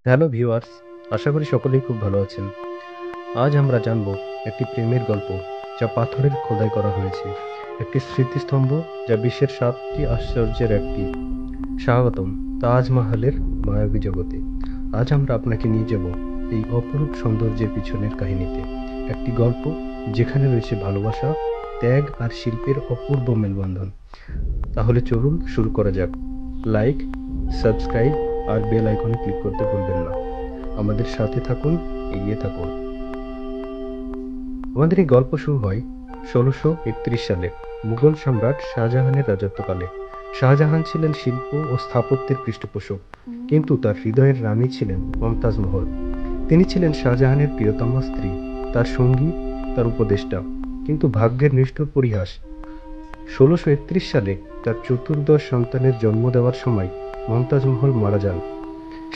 Hello viewers, আশা করি সকলেই খুব ভালো আছেন। আজ আমরা জানব একটি প্রেমের গল্প যা পাথরের খোদাই করা হয়েছে, একটি স্মৃতিস্তম্ভ যা বিশ্বের 7টি আশ্চর্যের একটি। স্বাগতম তাজমহলের মায়াবী জগতে। আজ আমরা আপনাকে নিয়ে যাব এই অপরূপ সৌন্দর্যের পিছনের কাহিনীতে, একটি গল্প যেখানে রয়েছে ভালোবাসা, ত্যাগ আর শিল্পের অপূর্ব মেলবন্ধন। তাহলে চলুন শুরু করা যাক। লাইক, সাবস্ক্রাইব আর বেল আইকনে ক্লিক করতে ভুলবেন না। আমাদের সাথে থাকুন, এগিয়ে থাকুন। আমাদের এই গল্প শুরু হয় 1631 সালে মুঘল সম্রাট শাহজাহানের রাজত্বকালে। শাহজাহান ছিলেন শিল্প ও স্থাপত্যের পৃষ্ঠপোষক, কিন্তু তার হৃদয়ের রানী ছিলেন মমতাজ মহল। তিনি ছিলেন শাহজাহানের প্রিয়তমা স্ত্রী, তার সঙ্গী, তার উপদেষ্টা। কিন্তু ভাগ্যের নিষ্ঠুর পরিহাস, 1631 সালে তার চতুর্দশ সন্তানের জন্ম দেওয়ার সময় মমতাজ মহল মারা যান।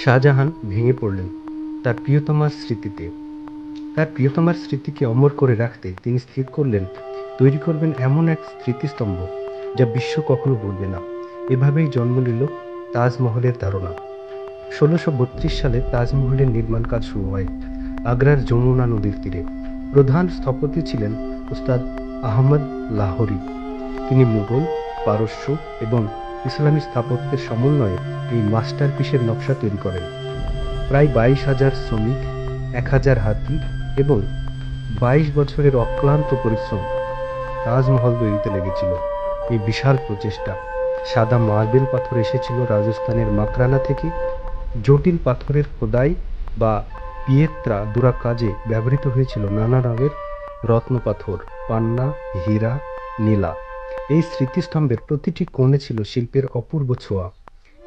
শাহজাহান ভেঙে পড়লেন তার প্রিয়তমার স্মৃতিকে অমর করে রাখতে তিনি স্থির করলেন তৈরি করবেন এমন এক স্মৃতিস্তম্ভ যা বিশ্ব কখনো ভুলবে না। এভাবেই জন্ম নিল তাজমহলের ধারণা। 1632 সালে তাজমহলের নির্মাণ কাজ শুরু হয় আগ্রার যমুনা নদীর তীরে। প্রধান স্থপতি ছিলেন উস্তাদ আহমদ লাহোরী। তিনি মুঘল, পারস্য এবং ইসলামী স্থাপত্যের সমন্বয়ে এই মাস্টারপিসের নকশা তৈরি করেন। প্রায় 22,000 শ্রমিক, 1,000 হাতি এবং 22 বছরের অক্লান্ত পরিশ্রম তাজমহল তৈরিতে লেগেছিল। এই বিশাল প্রচেষ্টা, সাদা মার্বেল পাথর এসেছিল রাজস্থানের মাকরানা থেকে, জটিল পাথরের খোদাই বা পিয়েত্রা দুরা কাজে ব্যবহৃত হয়েছিল নানা রঙের রত্ন পাথর, পান্না, হীরা, নীলা। এই স্মৃতিস্তম্ভের প্রতিটি কোণে ছিল শিল্পের অপূর্ব ছোঁয়া।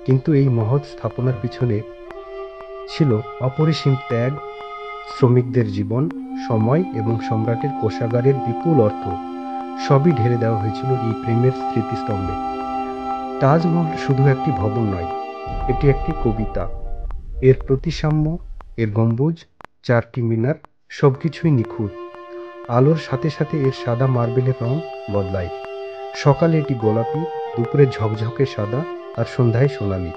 কিন্তু এই মহৎ স্থাপনার পিছনে ছিল অপরিসীম ত্যাগ, শ্রমিকদের জীবন, সময় এবং সম্রাটের কোষাগারের বিপুল অর্থ। সবই ঢেলে দেওয়া হয়েছিল এই প্রেমের স্মৃতিস্তম্ভে। তাজমহল শুধু একটি ভবন নয়, এটি একটি কবিতা। এর প্রতিসাম্য, এর গম্বুজ, 4টি মিনার, সবকিছুই নিখুঁত। আলোর সাথে সাথে এর সাদা মার্বেলের রং বদলায়। সকালে এটি গোলাপি, দুপুরে ঝকঝকে সাদা আর সন্ধ্যায় সোনালি।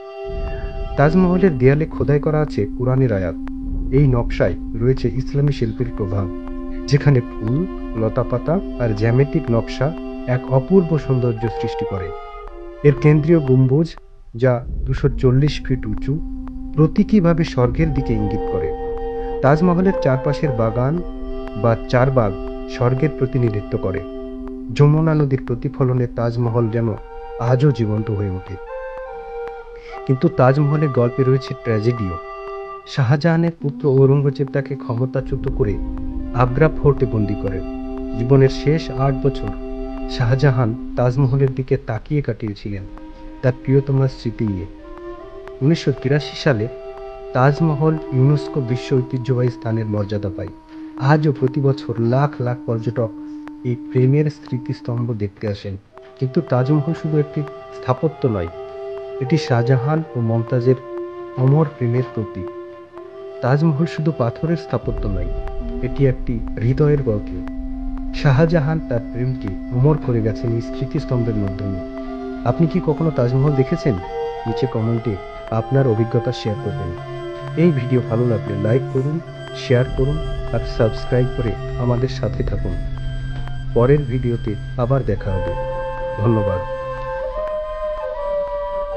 তাজমহলের দেয়ালে খোদাই করা আছে কুরআনের আয়াত। এই নকশায় রয়েছে ইসলামী শিল্পের প্রভাব, যেখানে ফুল, লতাপাতা আর জ্যামিতিক নকশা এক অপূর্ব সৌন্দর্য সৃষ্টি করে। এর কেন্দ্রীয় গম্বুজ, যা 240 ফিট উঁচু, প্রতীকীভাবে স্বর্গের দিকে ইঙ্গিত করে। তাজমহলের চারপাশের বাগান বা চারবাগ স্বর্গের প্রতিনিধিত্ব করে। যমুনা নদীর প্রতিফলনে তাজমহল যেন আজও জীবন্ত হয়ে ওঠে। কিন্তু তাজমহলের গল্পে রয়েছে ট্র্যাজেডিও। শাহজাহানের পুত্র ঔরঙ্গজেব তাকে ক্ষমতাচ্যুত করে আগ্রা ফোর্টে বন্দী করেন। জীবনের শেষ 8 বছর শাহজাহান তাজমহলের দিকে তাকিয়ে কাটিয়েছিলেন তার প্রিয়তমার স্মৃতি নিয়ে। 1983 সালে তাজমহল ইউনেস্কো বিশ্ব ঐতিহ্যবাহী স্থানের মর্যাদা পায়। আজও প্রতি বছর লাখ লাখ পর্যটক এই প্রেমের স্মৃতিস্তম্ভ দেখতে আসেন। কিন্তু তাজমহল শুধু একটি স্থাপত্য নয়, এটি শাহজাহান ও মমতাজের অমর প্রেমের প্রতীক। তাজমহল শুধু পাথরের স্থাপত্য নয়, এটি একটি হৃদয়ের গল্প। শাহজাহান তার প্রেমকে অমর করে গেছেন এই স্মৃতিস্তম্ভের মাধ্যমে। আপনি কি কখনো তাজমহল দেখেছেন? নিচে কমেন্টে আপনার অভিজ্ঞতা শেয়ার করবেন। এই ভিডিও ভালো লাগলে লাইক করুন, শেয়ার করুন আর সাবস্ক্রাইব করে আমাদের সাথে থাকুন। পরের ভিডিওতে আবার দেখা হবে। ধন্যবাদ।